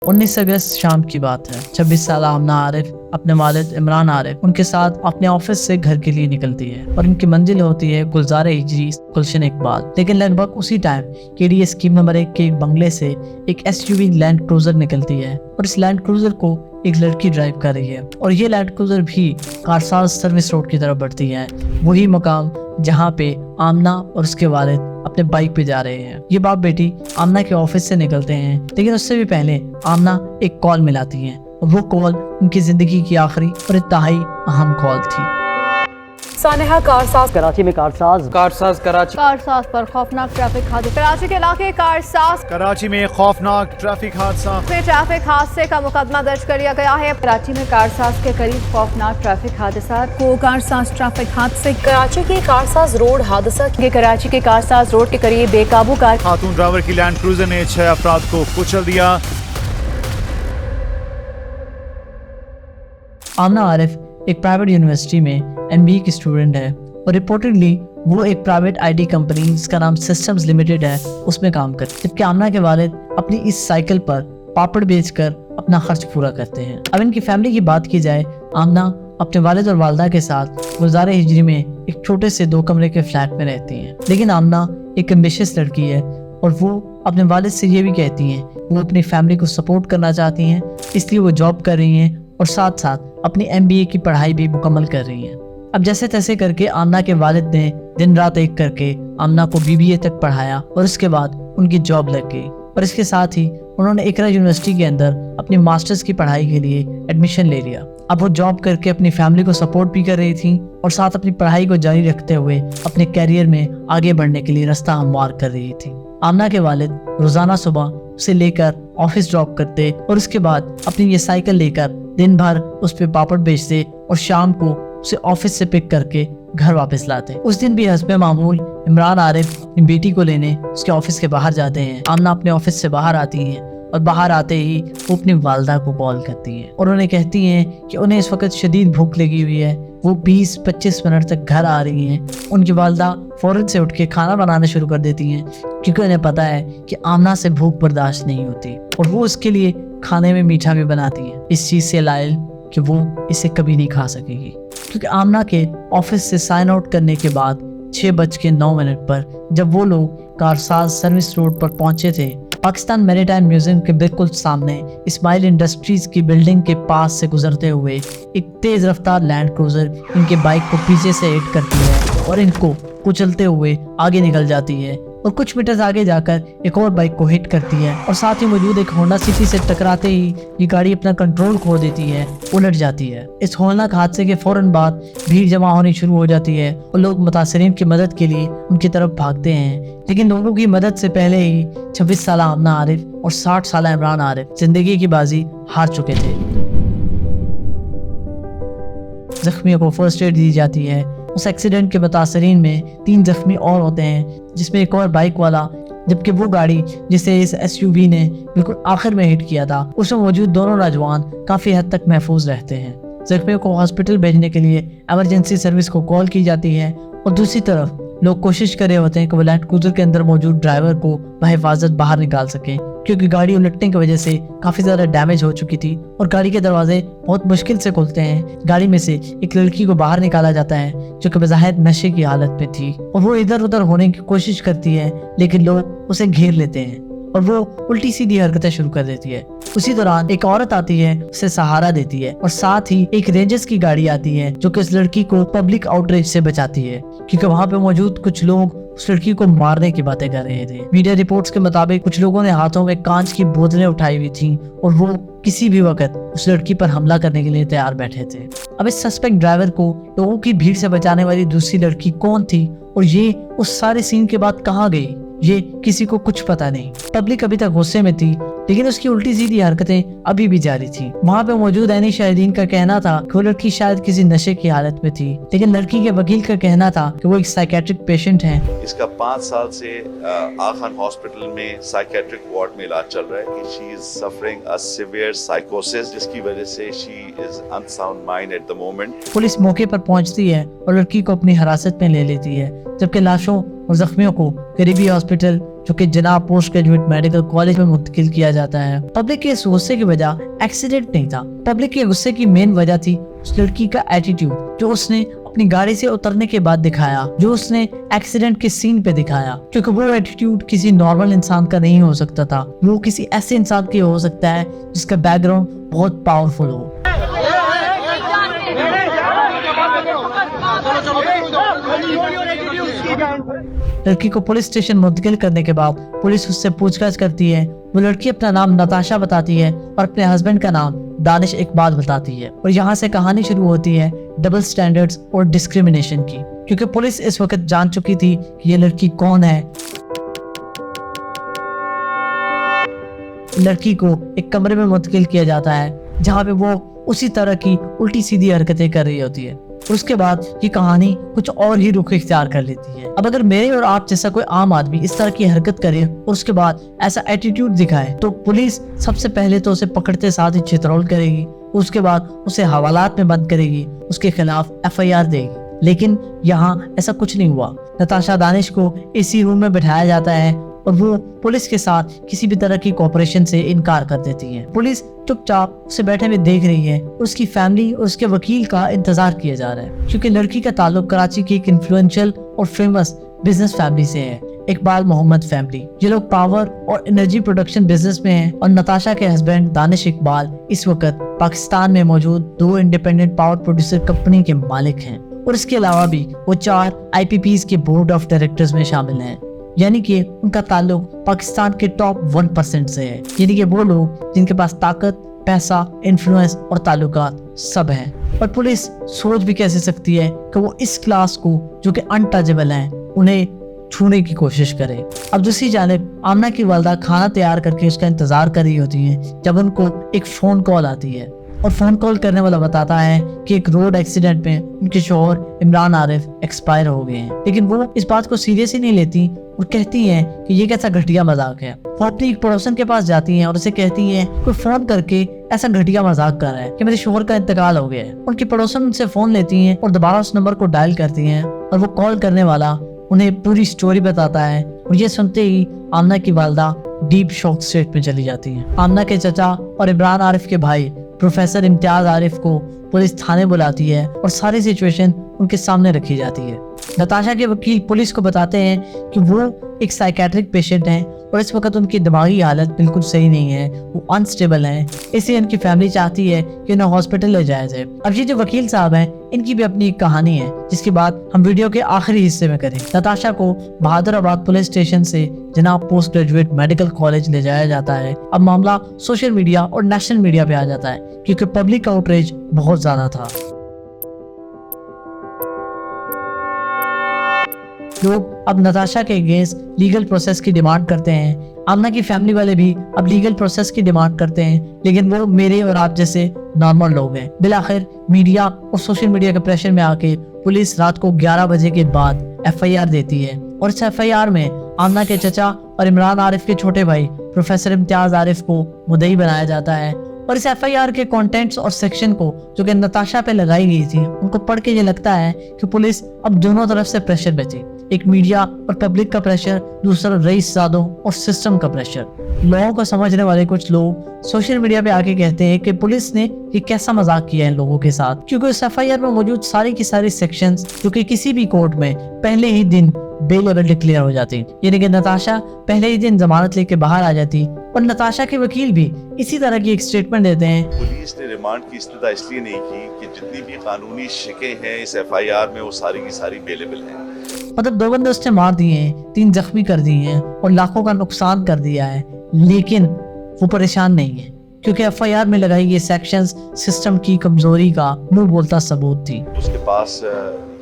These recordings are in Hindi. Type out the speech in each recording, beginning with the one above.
19 अगस्त शाम की बात है। 26 साल आमना आरिफ अपने वालिद इमरान आरिफ उनके साथ अपने ऑफिस से घर के लिए निकलती है और इनकी मंजिल होती है गुलजार हिजरी गुलशन इकबाल। लेकिन लगभग उसी टाइम केडीए स्कीम नंबर 1 के एक बंगले से एक एसयूवी लैंड क्रूजर निकलती है और इस लैंड क्रूजर को एक लड़की ड्राइव कर रही है और ये लैंड क्रूजर भी कारसाज सर्विस रोड की तरफ बढ़ती है, वही मकाम जहाँ पे आमना और उसके वालिद अपने बाइक पे जा रहे हैं। ये बाप बेटी आमना के ऑफिस से निकलते हैं, लेकिन उससे भी पहले आमना एक कॉल मिलाती है और वो कॉल उनकी जिंदगी की आखिरी और इंतहाई अहम कॉल थी। सानेहा कारसाज कराची में कारसाज कारसाज पर खौफनाक ट्रैफिक हादसा। कराची के इलाके कारसाज कराची में खौफनाक ट्रैफिक हादसा में ट्रैफिक हादसे का मुकदमा दर्ज कर लिया गया है। कराची में कारसाज के करीब खौफनाक ट्रैफिक हादसा को कारसाज ट्रैफिक हादसे। कराची के कारसाज रोड हादसा के कराची के कारसाज रोड के करीब बेकाबू कार खातून ड्राइवर की लैंड क्रूजर ने 6 अफराद को कुचल दिया। आमना आरिफ एक प्राइवेट यूनिवर्सिटी में एमबीए की स्टूडेंट है और रिपोर्टेडली वो एक प्राइवेट आईटी कंपनी जिसका नाम सिस्टम्स लिमिटेड है उसमें काम करती है, जबकि आमना के वालिद अपनी इस साइकिल पर पापड़ बेचकर अपना खर्च पूरा करते हैं। अब इनकी फैमिली की बात की जाए, आमना अपने वालिद और वालदा के साथ गुलजार हिजरी में एक छोटे से 2 कमरे के फ्लैट में रहती हैं। लेकिन आमना एक एम्बिशियस लड़की है और वो अपने वालिद से ये भी कहती हैं वो अपनी फैमिली को सपोर्ट करना चाहती हैं, इसलिए वो जॉब कर रही हैं और साथ साथ अपनी एमबीए की पढ़ाई भी मुकम्मल कर रही हैं। अब जैसे तैसे करके आमना के वालिद ने दिन रात एक करके आमना को बीबीए तक पढ़ाया और उसके बाद उनकी जॉब लग गई और इसके साथ ही उन्होंने इकरा यूनिवर्सिटी के अंदर अपनी मास्टर्स की पढ़ाई के लिए एडमिशन ले लिया। अब वो जॉब करके अपनी फैमिली को सपोर्ट भी कर रही थी और साथ अपनी पढ़ाई को जारी रखते हुए अपने कैरियर में आगे बढ़ने के लिए रास्ता हमवार कर रही थी। आमना के वालिद रोजाना सुबह उसे लेकर ऑफिस ड्रॉप करते और उसके बाद अपनी ये साइकिल लेकर दिन भर उस पे पापड़ बेचते और शाम को उसे ऑफिस से पिक करके घर वापस लाते। उस दिन भी हस्बे मामूल इमरान आरिफ अपनी बेटी को लेने उसके ऑफिस के बाहर जाते हैं। आमना अपने ऑफिस से बाहर आती है और बाहर आते ही वो अपनी वालदा को कॉल करती है और उन्हें कहती हैं कि उन्हें इस वक्त शदीद भूख लगी हुई है। वो 20-25 मिनट तक घर आ रही हैं। उनकी वालदा फौरन से उठ के खाना बनाना शुरू कर देती हैं क्योंकि उन्हें पता है कि आमना से भूख बर्दाश्त नहीं होती और वो उसके लिए खाने में मीठा भी बनाती है, इस चीज़ से लायल कि वो इसे कभी नहीं खा सकेगी। क्योंकि आमना के ऑफिस से साइन आउट करने के बाद 6:09 पर जब वो लोग कारसाज सर्विस रोड पर पहुंचे थे, पाकिस्तान मैरीटाइम म्यूजियम के बिल्कुल सामने इस्माइल इंडस्ट्रीज की बिल्डिंग के पास से गुजरते हुए एक तेज रफ्तार लैंड क्रूजर इनके बाइक को पीछे से हिट करती है और इनको कुचलते हुए आगे निकल जाती है और कुछ मीटर आगे जाकर एक और बाइक को हिट करती है और साथ ही मौजूद एक होंडा सिटी से टकराते ही ये गाड़ी अपना कंट्रोल खो देती है, उलट जाती है। इस होलनाक हादसे के फौरन बाद भीड़ जमा होनी शुरू हो जाती है और लोग मुतासरीन की मदद के लिए उनकी तरफ भागते हैं। लेकिन लोगों की मदद से पहले ही 26 साल आमना आरिफ और 60 साल इमरान आरिफ जिंदगी की बाजी हार चुके थे। जख्मियों को फर्स्ट एड दी जाती है। उस एक्सीडेंट के मुतासरीन में 3 जख्मी और होते हैं, जिसमें एक और बाइक वाला, जबकि वो गाड़ी जिसे इस एसयूवी ने बिल्कुल आखिर में हिट किया था उसमें मौजूद दोनों नौजवान काफी हद तक महफूज रहते हैं। जख्मियों को हॉस्पिटल भेजने के लिए इमरजेंसी सर्विस को कॉल की जाती है और दूसरी तरफ लोग कोशिश कर रहे होते हैं कि वो लैंड क्रूजर के अंदर मौजूद ड्राइवर को बहिफाजत बाहर निकाल सकें, क्योंकि गाड़ी उलटने की वजह से काफी ज्यादा डैमेज हो चुकी थी और गाड़ी के दरवाजे बहुत मुश्किल से खुलते हैं। गाड़ी में से एक लड़की को बाहर निकाला जाता है जो कि बज़ाहिर नशे की हालत में थी और वो इधर उधर होने की कोशिश करती है, लेकिन लोग उसे घेर लेते हैं और वो उल्टी सीधी हरकतें शुरू कर देती है। उसी दौरान एक औरत आती है, उसे सहारा देती है और साथ ही एक रेंजर्स की गाड़ी आती है जो कि उस लड़की को पब्लिक आउटरीच से बचाती है, क्योंकि वहाँ पे मौजूद कुछ लोग उस लड़की को मारने की बातें कर रहे थे। मीडिया रिपोर्ट्स के मुताबिक कुछ लोगों ने हाथों में कांच की बोतलें उठाई हुई थी और वो किसी भी वक्त उस लड़की पर हमला करने के लिए तैयार बैठे थे। अब इस सस्पेक्ट ड्राइवर को लोगों की भीड़ से बचाने वाली दूसरी लड़की कौन थी और ये उस सारे सीन के बाद कहाँ गई, ये किसी को कुछ पता नहीं। पब्लिक अभी तक गुस्से में थी, लेकिन उसकी उल्टी सीधी हरकतें अभी भी जारी थी। वहाँ पे मौजूद ऐनी शाहिदीन का कहना था कि वो लड़की शायद किसी नशे की हालत में थी, लेकिन लड़की के वकील का कहना था कि वो एक साइकेट्रिक पेशेंट है। इसका 5 साल से आगा खान हॉस्पिटल में साइकेट्रिक वार्ड में इलाज चल रहा है कि she is suffering a severe साइकोसिस, जिसकी वजह से she is unsound mind at the moment. Police मौके पर पहुंचती है और लड़की को अपनी हिरासत में ले लेती है, जबकि लाशों और जख्मियों को करीबी हॉस्पिटल जो कि जनाब पोस्ट ग्रेजुएट मेडिकल कॉलेज में मुंतकिल किया जाता है। पब्लिक के इस गुस्से की वजह एक्सीडेंट नहीं था, पब्लिक के गुस्से की मेन वजह थी उस लड़की का एटीट्यूड जो उसने अपनी गाड़ी से उतरने के बाद दिखाया, जो उसने एक्सीडेंट के सीन पे दिखाया। क्योंकि वो एटीट्यूड किसी नॉर्मल इंसान का नहीं हो सकता था, वो किसी ऐसे इंसान के हो सकता है जिसका बैकग्राउंड बहुत पावरफुल हो। लड़की को पुलिस स्टेशन मुंतकिल करने के बाद पुलिस उससे पूछताछ करती है। वो लड़की अपना नाम नताशा बताती है और अपने हस्बैंड का नाम दानिश इकबाल बताती है। और यहाँ से कहानी शुरू होती है डबल स्टैंडर्ड्स और डिस्क्रिमिनेशन की, क्योंकि पुलिस इस वक्त जान चुकी थी कि ये लड़की कौन है। लड़की को एक कमरे में मुंतकिल किया जाता है जहाँ पे वो उसी तरह की उल्टी सीधी हरकतें कर रही होती है। उसके बाद ये कहानी कुछ और ही रुख इख्तियार कर लेती है। अब अगर मेरे और आप जैसा कोई आम आदमी इस तरह की हरकत करे और उसके बाद ऐसा एटीट्यूड दिखाए तो पुलिस सबसे पहले तो उसे पकड़ते साथ ही चित्रौल करेगी, उसके बाद उसे हवालात में बंद करेगी, उसके खिलाफ FIR देगी। लेकिन यहाँ ऐसा कुछ नहीं हुआ। नताशा दानिश को इसी रूम में बिठाया जाता है और वो पुलिस के साथ किसी भी तरह की कोऑपरेशन से इनकार कर देती है। पुलिस चुपचाप उसे बैठे हुए देख रही है। उसकी फैमिली और उसके वकील का इंतजार किया जा रहा है, क्योंकि लड़की का ताल्लुक कराची की एक इन्फ्लुएंशियल और फेमस बिजनेस फैमिली से है, इकबाल मोहम्मद फैमिली। ये लोग पावर और एनर्जी प्रोडक्शन बिजनेस में हैं और नताशा के हस्बैंड दानिश इकबाल इस वक्त पाकिस्तान में मौजूद 2 इंडिपेंडेंट पावर प्रोड्यूसर कंपनी के मालिक हैं। और इसके अलावा भी वो 4 IPPs के बोर्ड ऑफ डायरेक्टर्स में शामिल हैं, यानी कि उनका ताल्लुक पाकिस्तान के टॉप 1% से है। यानी कि वो लोग जिनके पास ताकत, पैसा, इन्फ्लुएंस और ताल्लुकात सब हैं। और पुलिस सोच भी कैसे सकती है कि वो इस क्लास को जो कि अनटचेबल हैं उन्हें छूने की कोशिश करे। अब दूसरी जानिब आमना की वालदा खाना तैयार करके उसका इंतजार कर रही होती है जब उनको एक फोन कॉल आती है और फोन कॉल करने वाला बताता है कि एक रोड एक्सीडेंट में उनके शौहर इमरान आरिफ एक्सपायर हो गए हैं। लेकिन वो इस बात को सीरियस ही नहीं लेती और कहती हैं कि ये कैसा घटिया मजाक है। वो अपनी एक पड़ोसन के पास जाती हैं और उसे कहती हैं कोई फोन करके ऐसा घटिया मजाक कर रहा है कि मेरे शौहर का इंतकाल हो गया है। उनकी पड़ोसन उनसे फोन लेती हैं और दोबारा उस नंबर को डायल करती हैं और वो कॉल करने वाला उन्हें पूरी स्टोरी बताता है। और ये सुनते ही आमना की वालदा डीप शॉक स्टेट में चली जाती है। आमना के चचा और इमरान आरिफ के भाई प्रोफेसर इम्तियाज आरिफ को पुलिस थाने बुलाती है और सारी सिचुएशन उनके सामने रखी जाती है। नताशा के वकील पुलिस को बताते हैं कि वो एक साइकेट्रिक पेशेंट हैं और इस वक्त उनकी दिमागी हालत बिल्कुल सही नहीं है, वो अनस्टेबल हैं। इसलिए उनकी फैमिली चाहती है कि उन्हें हॉस्पिटल ले जाया जाए। अब ये जो वकील साहब हैं इनकी भी अपनी एक कहानी है जिसकी बात हम वीडियो के आखिरी हिस्से में करें। नताशा को बहादुराबाद पुलिस स्टेशन से जनाब पोस्ट ग्रेजुएट मेडिकल कॉलेज ले जाया जाता है। अब मामला सोशल मीडिया और नेशनल मीडिया पे आ जाता है क्योंकि पब्लिक का आउटरीच बहुत ज्यादा था। लोग अब नताशा के अगेंस्ट लीगल प्रोसेस की डिमांड करते हैं। आमना की फैमिली वाले भी अब लीगल प्रोसेस की डिमांड करते हैं, लेकिन वो मेरे और आप जैसे नॉर्मल लोग हैं। बिलाखिर मीडिया और सोशल मीडिया के प्रेशर में आके पुलिस रात को 11 बजे के बाद FIR देती है और इस FIR में आमना के चचा और इमरान आरिफ के छोटे भाई प्रोफेसर इम्तियाज आरिफ को मुद्दई बनाया जाता है। और इस FIR के कंटेंट्स और सेक्शन को जो कि नताशा पे लगाई गई थी उनको पढ़ के ये लगता है कि पुलिस अब दोनों तरफ से प्रेशर में थी, एक मीडिया और पब्लिक का प्रेशर, दूसरा रईस सादों और सिस्टम का प्रेशर। लोगों को समझने वाले कुछ लोग सोशल मीडिया पे आके कहते हैं कि पुलिस ने ये कैसा मजाक किया है लोगों के साथ, क्योंकि उस FIR में मौजूद सारी की सारी सेक्शंस जो कि किसी भी कोर्ट में पहले ही दिन बेलेबल डिक्लेयर हो जाती, यानी कि नताशा पहले ही दिन जमानत लेके बाहर आ जाती। और नताशा के वकील भी इसी तरह की एक स्टेटमेंट देते हैं। पुलिस ने रिमांड की इस्तदा इसलिए नहीं की कि जितनी भी कानूनी शिकें हैं इस FIR में वो सारी की सारी बेलेबल हैं। मतलब 2 बंदे उसने मार दिए हैं, 3 जख्मी कर दिए हैं और लाखों का नुकसान कर दिया है, लेकिन वो परेशान नहीं है क्योंकि FIR में लगाई गई सेक्शंस सिस्टम की कमजोरी का मुंह बोलता सबूत थी। उसके पास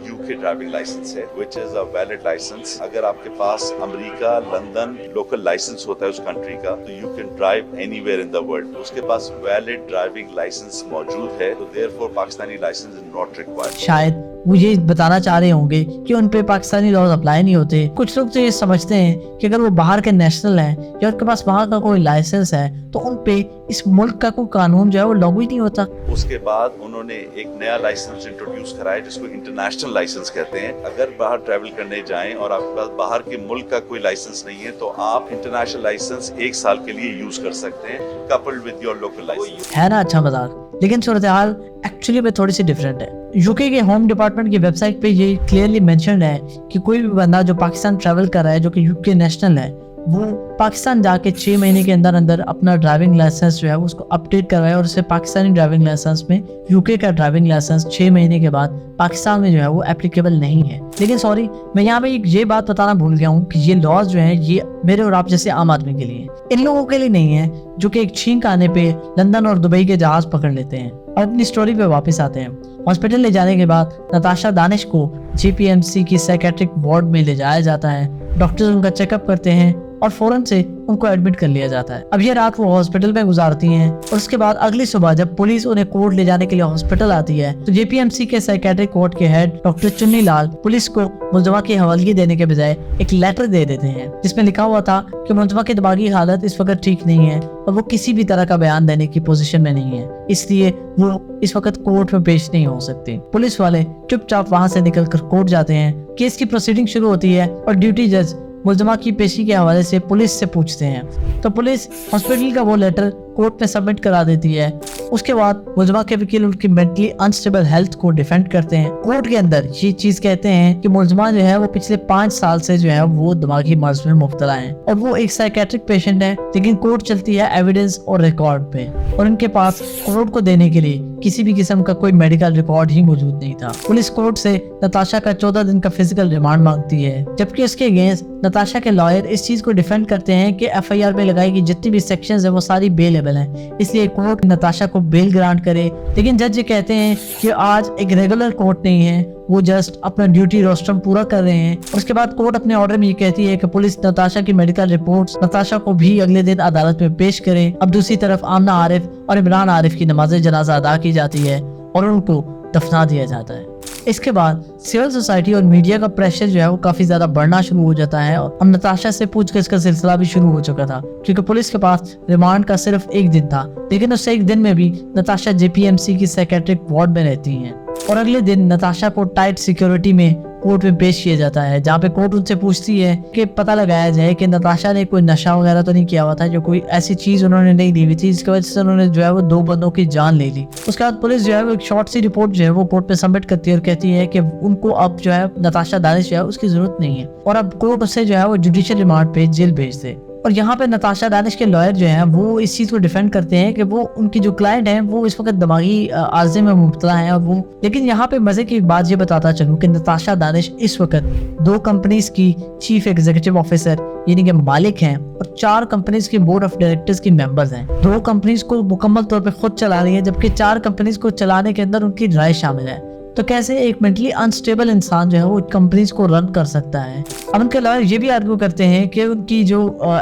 UK ड्राइविंग लाइसेंस है which is a valid license। अगर आपके पास अमेरिका, लंदन लोकल लाइसेंस होता है उस कंट्री का तो you can drive anywhere in the world। उसके पास valid ड्राइविंग लाइसेंस मौजूद है तो therefore Pakistani licence is not required। शायद वो ये बताना चाह रहे होंगे कि उन पे पाकिस्तानी लॉज अप्लाई नहीं होते। कुछ लोग तो ये समझते हैं कि अगर वो बाहर के नेशनल हैं या उनके पास वहाँ का कोई लाइसेंस है तो उन पे इस मुल्क का कोई कानून जो है वो लागू ही नहीं होता। उसके बाद उन्होंने एक नया लाइसेंस इंट्रोड्यूस कराया जिसको इंटरनेशनल लाइसेंस कहते हैं। अगर बाहर ट्रैवल करने जाएं और आपके पास बाहर के मुल्क का कोई लाइसेंस नहीं है तो आप इंटरनेशनल लाइसेंस 1 साल के लिए यूज कर सकते हैं coupled with your local licence. है ना अच्छा मजाक, लेकिन सूरत हाल एक्चुअली में थोड़ी सी डिफरेंट है। यूके के होम डिपार्टमेंट की वेबसाइट पे ये क्लियरली मेंशन है कि कोई भी बंदा जो पाकिस्तान ट्रैवल कर रहा है जो कि यूके नेशनल है वो पाकिस्तान जाके 6 महीने के अंदर अंदर अपना ड्राइविंग लाइसेंस जो है उसको अपडेट करवाए और उसे पाकिस्तानी ड्राइविंग लाइसेंस में यूके का ड्राइविंग लाइसेंस 6 महीने के बाद पाकिस्तान में जो है वो एप्लीकेबल नहीं है। लेकिन सॉरी, मैं यहाँ पे ये बात बताना भूल गया हूँ कि ये लॉज जो है ये मेरे और आप जैसे आम आदमी के लिए, इन लोगों के लिए नहीं है जो कि एक छींक आने पे लंदन और दुबई के जहाज पकड़ लेते हैं। और अपनी स्टोरी पे वापस आते हैं। हॉस्पिटल ले जाने के बाद नताशा दानिश को JPMC की साइकेट्रिक वार्ड में ले जाया जाता है। डॉक्टर्स उनका चेकअप करते हैं और फौरन से उनको एडमिट कर लिया जाता है। अब ये रात वो हॉस्पिटल में गुजारती हैं और उसके बाद अगली सुबह जब पुलिस उन्हें कोर्ट ले जाने के लिए हॉस्पिटल आती है तो JPMC के साइकेट्रिक कोर्ट के head doctor Chunni Lal police को मुलजमा की हवालगी देने के बजाय एक लेटर दे देते हैं जिसमें लिखा हुआ था कि मुलजमा की दिमागी हालत इस वक्त ठीक नहीं है और वो किसी भी तरह का बयान देने की पोजीशन में नहीं है, इसलिए वो इस वक्त कोर्ट में पेश नहीं हो सकती। पुलिस वाले चुपचाप वहाँ से निकलकर कोर्ट जाते हैं। केस की प्रोसीडिंग शुरू होती है और ड्यूटी जज मुलजमा की पेशी के हवाले से पुलिस से पूछते हैं तो पुलिस हॉस्पिटल का वो लेटर कोर्ट में सबमिट करा देती है। उसके बाद मुलजमा के वकील उनकी मेंटली अनस्टेबल हेल्थ को डिफेंड करते हैं। कोर्ट के अंदर ये चीज कहते हैं कि मुलजमा जो है वो पिछले 5 साल से जो है वो दिमागी मर्ज में मुब्तला है और वो एक साइकेट्रिक पेशेंट है, लेकिन कोर्ट चलती है एविडेंस और रिकॉर्ड पे और उनके पास कोर्ट को देने के लिए किसी भी किस्म का कोई मेडिकल रिकॉर्ड ही मौजूद नहीं था। पुलिस कोर्ट से नताशा का 14 दिन का फिजिकल रिमांड मांगती है, जबकि उसके अगेंस्ट नताशा के लॉयर इस चीज को डिफेंड करते हैं कि FIR में लगाई गई जितनी भी सेक्शंस है वो सारी बेलेबल हैं, इसलिए कोर्ट नताशा को बेल ग्रांट करे। लेकिन जज ये कहते हैं कि आज एक रेगुलर कोर्ट नहीं है, वो जस्ट अपना ड्यूटी रोस्टम पूरा कर रहे हैं। उसके बाद कोर्ट अपने ऑर्डर में ये कहती है कि पुलिस नताशा की मेडिकल रिपोर्ट्स नताशा को भी अगले दिन अदालत में पेश करे। अब दूसरी तरफ आमना आरिफ और इमरान आरिफ की नमाज जनाजा अदा की जाती है और उनको दफना दिया जाता है। इसके बाद सिविल सोसाइटी और मीडिया का प्रेशर जो है वो काफी ज्यादा बढ़ना शुरू हो जाता है और नताशा से पूछगिछ का सिलसिला भी शुरू हो चुका था, क्योंकि पुलिस के पास रिमांड का सिर्फ 1 दिन था। लेकिन उस 1 दिन में भी नताशा JPMC की साइकेट्रिक वार्ड में रहती हैं और अगले दिन नताशा को टाइट सिक्योरिटी में कोर्ट में पेश किया जाता है, जहाँ पे कोर्ट उनसे पूछती है कि पता लगाया जाए कि नताशा ने कोई नशा वगैरह तो नहीं किया हुआ था, जो कोई ऐसी चीज उन्होंने नहीं दी हुई थी जिसकी वजह से उन्होंने जो है वो 2 बंदों की जान ले ली। उसके बाद पुलिस जो है वो एक शॉर्ट सी रिपोर्ट जो है वो कोर्ट पे सबमिट करती है और कहती है कि उनको अब जो है नताशा दानिश जो है उसकी जरूरत नहीं है और अब कोर्ट उसे जो है वो जुडिशियल रिमांड पे जेल भेज दे। और यहाँ पे नताशा दानिश के लॉयर जो हैं वो इस चीज को डिफेंड करते हैं कि वो उनकी जो क्लाइंट है वो इस वक्त दिमागी आर्जे में मुब्तला है और वो, लेकिन यहाँ पे मजे की बात ये बताता चलूं कि नताशा दानिश इस वक्त 2 कंपनीज की चीफ एग्जीक्यूटिव ऑफिसर यानी कि मालिक हैं और 4 कंपनीज के बोर्ड ऑफ डायरेक्टर्स की मेंबर्स हैं। 2 कंपनीज को मुकम्मल तौर पे खुद चला रही है, जबकि 4 कंपनीज को चलाने के अंदर उनकी राय शामिल है। तो कैसे एक मेंटली अनस्टेबल इंसान जो है वो कंपनीज को रन कर सकता है। अब उनके लॉयर ये भी आर्ग्यू करते हैं कि उनकी जो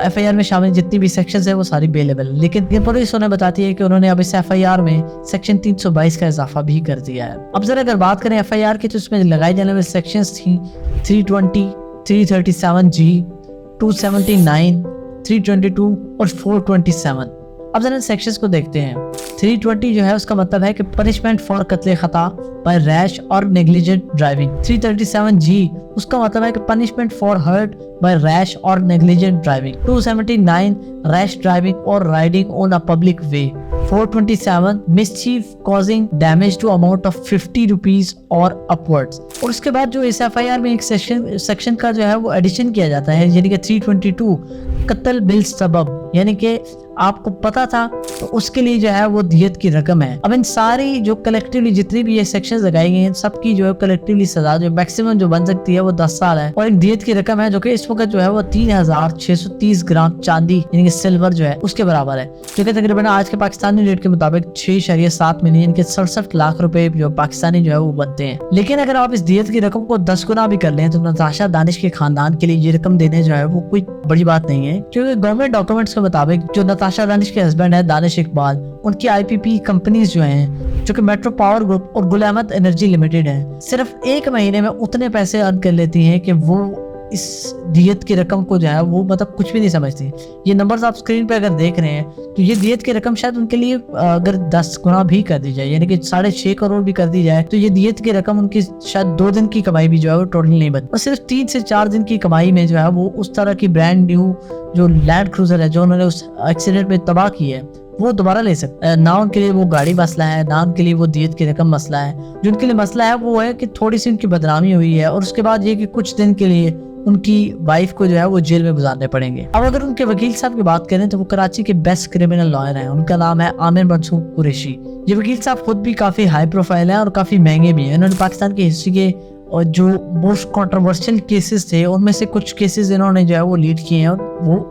FIR में शामिल जितनी भी सेक्शंस है वो सारी बेलेबल, लेकिन पुलिस उन्हें बताती है कि उन्होंने अब इस FIR में सेक्शन 322 का इजाफा भी कर दिया है। अब जरा अगर बात करें FIR की तो उसमें लगाई जाने वाली सेक्शंस थी 320, 337G, 279, 322 और 427। अब जरा सेक्शंस को देखते हैं। 320 जो है उसका मतलब है कि पनिशमेंट फॉर कत्ले खता बाय रैश और नेग्लिजेंट ड्राइविंग। 337G उसका मतलब है कि punishment for hurt by rash और नेग्लिजेंट ड्राइविंग। 279 रैश ड्राइविंग और riding on a public way. 427 mischief causing damage to amount of 50 rupees और अपवर्ड्स। और उसके बाद जो इस FIR में एक सेक्शन का जो है वो एडिशन किया जाता है, यानी कि 322 कत्ल बिल सबब, यानी कि आपको पता था तो उसके लिए जो है वो दियत की रकम है। अब इन सारी जो कलेक्टिवली जितनी भी ये सेक्शंस लगाई गई हैं सबकी जो है कलेक्टिवली सजा जो मैक्सिमम जो बन सकती है वो 10 साल है और एक दियत की रकम है जो कि इस वक्त जो है वो 3630 ग्राम चांदी यानी कि सिल्वर जो है उसके बराबर है, जो कि तकरीबन आज के पाकिस्तानी रेट के मुताबिक 6.7 मिलियन के 67 लाख रुपए जो पाकिस्तानी जो है वो बनते हैं। लेकिन अगर आप इस दियत की रकम को 10 गुना भी कर लें तो नताशा दानिश के खानदान के लिए ये रकम देने जो है वो कोई बड़ी बात नहीं है, क्योंकि गवर्नमेंट डॉक्यूमेंट्स के मुताबिक जो नताशा दानिश के हस्बैंड है दानिश इकबाल, उनकी IPP कंपनीज जो हैं, जो कि मेट्रो पावर ग्रुप और गुल अहमद एनर्जी लिमिटेड है, सिर्फ 1 महीने में उतने पैसे अर्न कर लेती हैं कि वो इस दियत की रकम को जो है वो मतलब कुछ भी नहीं समझती। ये नंबर्स आप स्क्रीन पे अगर देख रहे हैं तो ये दियत की रकम शायद उनके लिए अगर 10 गुना भी कर दी जाए, यानी कि 6.5 करोड़ भी कर दी जाए, तो ये दियत की रकम उनकी शायद 2 दिन की कमाई भी जो है वो टोटल नहीं बनती। और सिर्फ 3 से 4 दिन की कमाई में जो है वो उस तरह की ब्रांड न्यू जो लैंड क्रूजर है जो उन्होंने उस एक्सीडेंट में तबाह की है वो दोबारा ले सकते हैं। ना उनके लिए वो गाड़ी मसला है, ना उनके लिए वो दियत की रकम मसला है। जो उनके लिए मसला है वो है कि थोड़ी सी उनकी बदनामी हुई है और उसके बाद ये कि कुछ दिन के लिए उनकी वाइफ को जो है वो जेल में गुजारने पड़ेंगे। अब अगर उनके वकील साहब की बात करें तो वो कराची के बेस्ट क्रिमिनल लॉयर हैं, उनका नाम है आमिर मंसूर कुरैशी। ये वकील साहब खुद भी काफ़ी हाई प्रोफाइल हैं और काफ़ी महंगे भी हैं। उन्होंने पाकिस्तान की हिस्ट्री के और जो मोस्ट कंट्रोवर्शियल केसेस थे उनमें से कुछ केसेस इन्होंने जो है वो लीड किए हैं और वो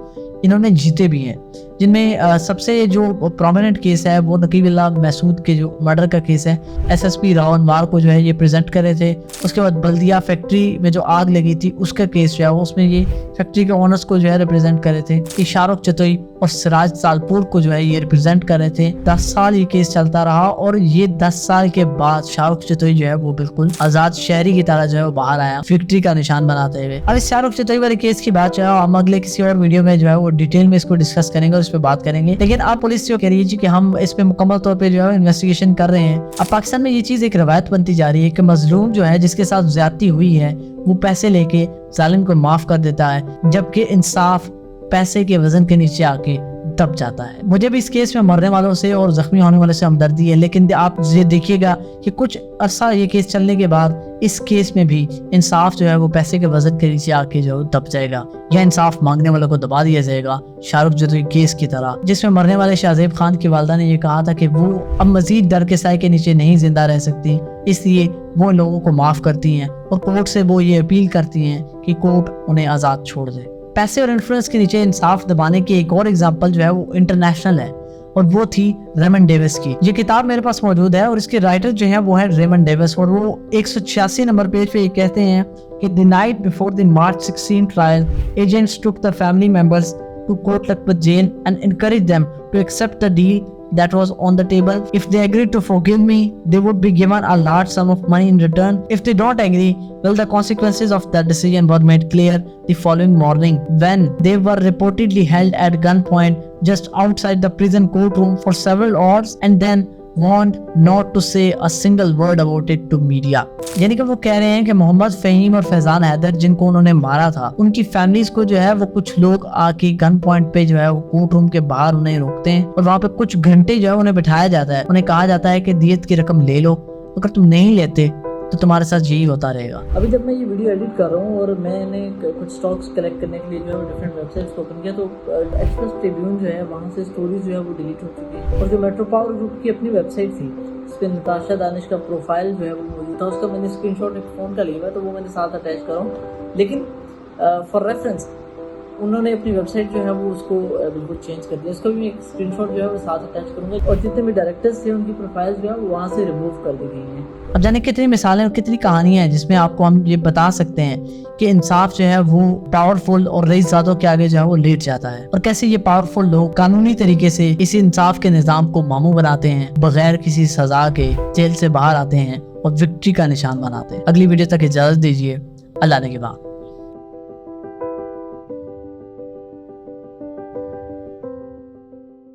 इन्होंने जीते भी हैं, जिनमें सबसे जो प्रोमिनेंट केस है वो नकीबुल्लाह महसूद के जो मर्डर का केस है। SSP रावण वार को जो है ये प्रेजेंट कर रहे थे। उसके बाद बल्दिया फैक्ट्री में जो आग लगी थी उसका केस जो है उसमें ये फैक्ट्री के ओनर्स को जो है रिप्रेजेंट कर रहे थे। कि शाहरुख चतोई और सिराज सालपुर को जो है ये रिप्रेजेंट कर रहे थे। 10 साल ये केस चलता रहा और ये 10 साल के बाद शाहरुख चतोई जो है वो बिल्कुल आजाद शहरी की तरह जो है वो बाहर आया विक्ट्री का निशान बनाते हुए। अब इस शाहरुख चतोई वाले केस की बात जो है हम अगले किसी और वीडियो में जो है वो डिटेल में इसको डिस्कस करेंगे और इस पे बात करेंगे। लेकिन आप पुलिस जो कह रही है कि हम इस पे मुकम्मल तौर पे जो है इन्वेस्टिगेशन कर रहे हैं। अब पाकिस्तान में ये चीज एक रवायत बनती जा रही है कि मजलूम जो है जिसके साथ ज्यादती हुई है वो पैसे लेके जालिम को माफ कर देता है, जबकि इंसाफ पैसे के वजन के नीचे आके दब जाता है। मुझे भी इस केस में मरने वालों से और जख्मी होने वालों से हमदर्दी है, लेकिन आप ये देखिएगा कि कुछ अरसा ये केस चलने के बाद इस केस में भी इंसाफ जो है वो पैसे के वजन के नीचे आके जो दब जाएगा या इंसाफ मांगने वालों को दबा दिया जाएगा, शाहरुख चतोई केस की तरह, जिसमें मरने वाले शाहजेब खान की वालदा ने ये कहा था कि वो अब मजीद डर के साए के नीचे नहीं जिंदा रह सकती, इसलिए वो लोगों को माफ करती हैं और कोर्ट से वो ये अपील करती हैं कि कोर्ट उन्हें आज़ाद छोड़ दे। पैसे और इन्फ्लुएंस के नीचे इंसाफ दबाने की एक और एग्जांपल जो है वो इंटरनेशनल है और वो थी रेमंड डेविस की। ये किताब मेरे पास मौजूद है और इसके राइटर जो है वो है रेमंड डेविस और वो 186 नंबर पेज पे ये कहते हैं कि the night before the March 16 trial agents took the family members to court Lakhpat jail and encourage them to accept the deal that was on the table. If they agreed to forgive me, they would be given a large sum of money in return. If they don't agree, well, the consequences of that decision were made clear the following morning when they were reportedly held at gunpoint just outside the prison courtroom for several hours and then warned not to say a single word about it to media. यानी कि वो कह रहे हैं कि मोहम्मद फ़हीम और फैजान हैदर जिनको उन्होंने मारा था उनकी फैमिलीज को जो है वो कुछ लोग आके गन पॉइंट पे जो है वो कोर्ट रूम के बाहर उन्हें रोकते हैं और वहाँ पे कुछ घंटे जो है उन्हें बिठाया जाता है। उन्हें कहा जाता है कि दियत की रकम ले लो, अगर तुम नहीं लेते तो तुम्हारे साथ यही होता रहेगा। अभी जब मैं ये वीडियो एडिट कर रहा हूँ और मैंने कुछ स्टॉक्स कलेक्ट करने के लिए जो है डिफरेंट वेबसाइट्स को ओपन किया तो एक्सप्रेस ट्रिब्यून जो है वहाँ से स्टोरीज जो है वो डिलीट हो चुकी है और जो मेट्रो पावर ग्रुप की अपनी वेबसाइट थी उस पर नताशा दानिश का प्रोफाइल जो है वो मौजूद था, उसका मैंने स्क्रीनशॉट एक फ़ोन का लिया हुआ तो वो मैंने साथ अटैच कर रहा हूँ। लेकिन फॉर रेफरेंस उन्होंने अपनी वेबसाइट जो है वो उसको बिल्कुल चेंज कर दिया, उसका भी एक स्क्रीनशॉट जो है वो साथ अटैच करूंगा और जितने भी डायरेक्टर्स थे उनकी प्रोफाइल्स जो है वो वहाँ से रिमूव कर दी गई हैं। अब जाने कितनी मिसालें और कितनी कहानियां हैं जिसमें आपको हम ये बता सकते हैं कि इंसाफ जो है वो पावरफुल और रईसज़ादों के आगे जो है वो लेट जाता है और कैसे ये पावरफुल लोग कानूनी तरीके से इस इंसाफ के निज़ाम को मामू बनाते हैं, बगैर किसी सजा के जेल से बाहर आते हैं और विक्ट्री का निशान बनाते हैं। अगली वीडियो तक इजाज़त दीजिए। अल्लाह ने के बाद।